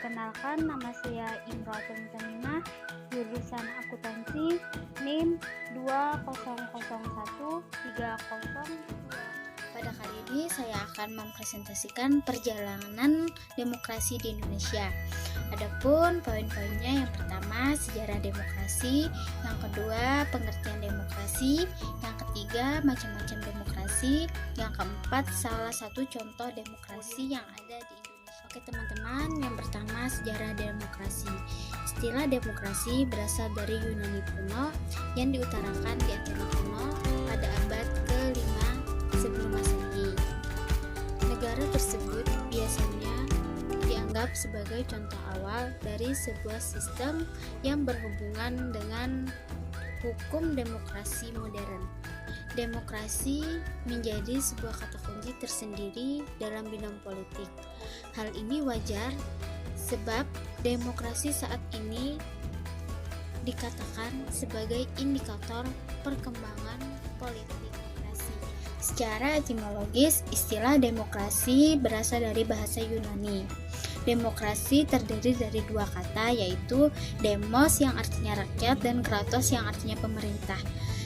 Perkenalkan, nama saya Imro'atun Mutanimah, jurusan akuntansi, NIM 2001302. Pada kali ini saya akan mempresentasikan perjalanan demokrasi di Indonesia. Adapun poin-poinnya, yang pertama sejarah demokrasi, yang kedua pengertian demokrasi, yang ketiga macam-macam demokrasi, yang keempat salah satu contoh demokrasi yang ada di Indonesia. Oke teman-teman, yang pertama sejarah demokrasi. Istilah demokrasi berasal dari Yunani kuno yang diutarakan di Athena kuno pada abad ke-5 sebelum Masehi. Negara tersebut biasanya dianggap sebagai contoh awal dari sebuah sistem yang berhubungan dengan hukum demokrasi modern. Demokrasi menjadi sebuah kata kunci tersendiri dalam bidang politik. Hal ini wajar sebab demokrasi saat ini dikatakan sebagai indikator perkembangan politik. Secara etimologis, istilah demokrasi berasal dari bahasa Yunani. Demokrasi terdiri dari dua kata, yaitu demos yang artinya rakyat dan kratos yang artinya pemerintah.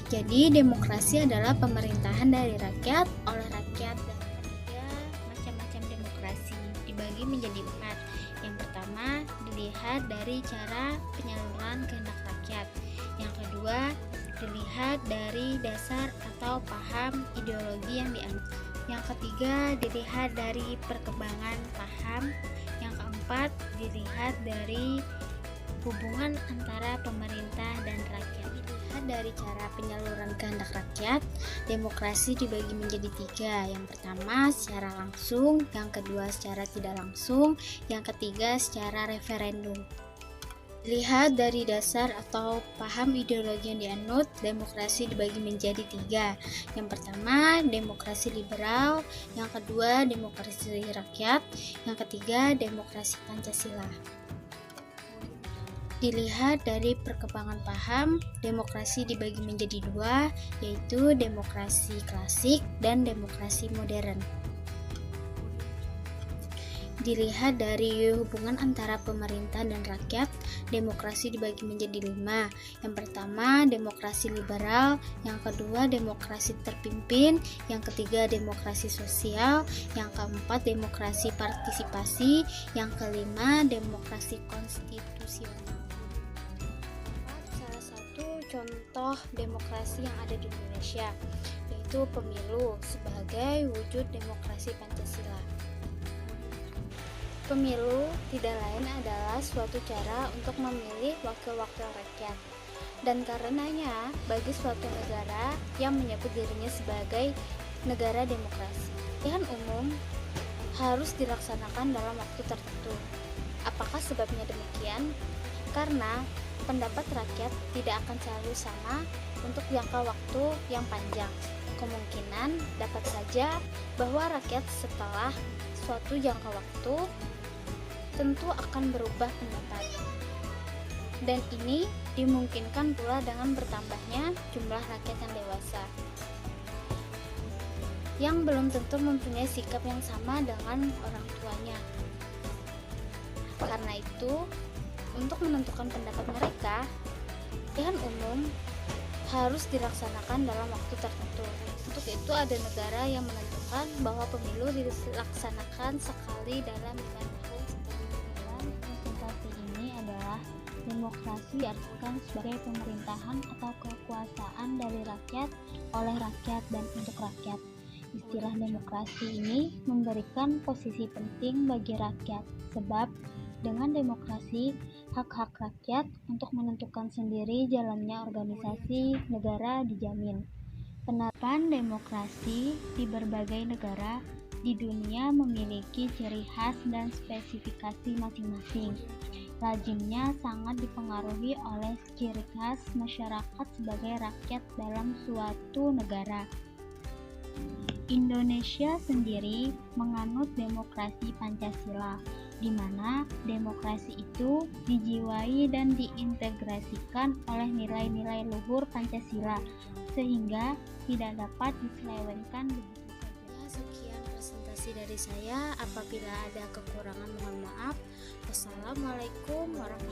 Jadi demokrasi adalah pemerintahan dari rakyat, oleh rakyat, dan ketiga macam-macam demokrasi dibagi menjadi 4. Yang pertama dilihat dari cara penyaluran kehendak rakyat. Yang kedua dilihat dari dasar atau paham ideologi yang dianut. Yang ketiga dilihat dari perkembangan paham. Yang keempat dilihat dari hubungan antara pemerintah dan rakyat. Dilihat dari cara penyaluran kehendak rakyat, demokrasi dibagi menjadi 3. Yang pertama secara langsung, yang kedua secara tidak langsung, yang ketiga secara referendum. Dilihat dari dasar atau paham ideologi yang dianut, demokrasi dibagi menjadi 3. Yang pertama, demokrasi liberal, yang kedua, demokrasi rakyat, yang ketiga, demokrasi Pancasila. Dilihat dari perkembangan paham, demokrasi dibagi menjadi 2, yaitu demokrasi klasik dan demokrasi modern. Dilihat dari hubungan antara pemerintah dan rakyat, demokrasi dibagi menjadi 5. Yang pertama, demokrasi liberal, yang kedua, demokrasi terpimpin, yang ketiga, demokrasi sosial, yang keempat, demokrasi partisipasi, yang kelima, demokrasi konstitusional. Salah satu contoh demokrasi yang ada di Indonesia yaitu pemilu sebagai wujud demokrasi Pancasila. Pemilu tidak lain adalah suatu cara untuk memilih wakil-wakil rakyat, dan karenanya bagi suatu negara yang menyebut dirinya sebagai negara demokrasi, pemilihan umum harus dilaksanakan dalam waktu tertentu. Apakah sebabnya demikian? Karena pendapat rakyat tidak akan selalu sama untuk jangka waktu yang panjang. Kemungkinan dapat saja bahwa rakyat setelah suatu jangka waktu tentu akan berubah pendapat, dan ini dimungkinkan pula dengan bertambahnya jumlah rakyat yang dewasa yang belum tentu mempunyai sikap yang sama dengan orang tuanya. Karena itu, untuk menentukan pendapat mereka, pemilihan umum harus dilaksanakan dalam waktu tertentu. Untuk itu ada negara yang menentukan bahwa pemilu dilaksanakan sekali dalam 5 tahun. Presentasi ini adalah demokrasi diartikan sebagai pemerintahan atau kekuasaan dari rakyat, oleh rakyat, dan untuk rakyat. Istilah demokrasi ini memberikan posisi penting bagi rakyat, sebab dengan demokrasi, hak-hak rakyat untuk menentukan sendiri jalannya organisasi negara dijamin. Penerapan demokrasi di berbagai negara di dunia memiliki ciri khas dan spesifikasi masing-masing. Lazimnya sangat dipengaruhi oleh ciri khas masyarakat sebagai rakyat dalam suatu negara. Indonesia sendiri menganut demokrasi Pancasila, di mana demokrasi itu dijiwai dan diintegrasikan oleh nilai-nilai luhur Pancasila, sehingga tidak dapat diselewengkan begitu saja. Sekian presentasi dari saya. Apabila ada kekurangan mohon maaf. Wassalamualaikum warahmatullahi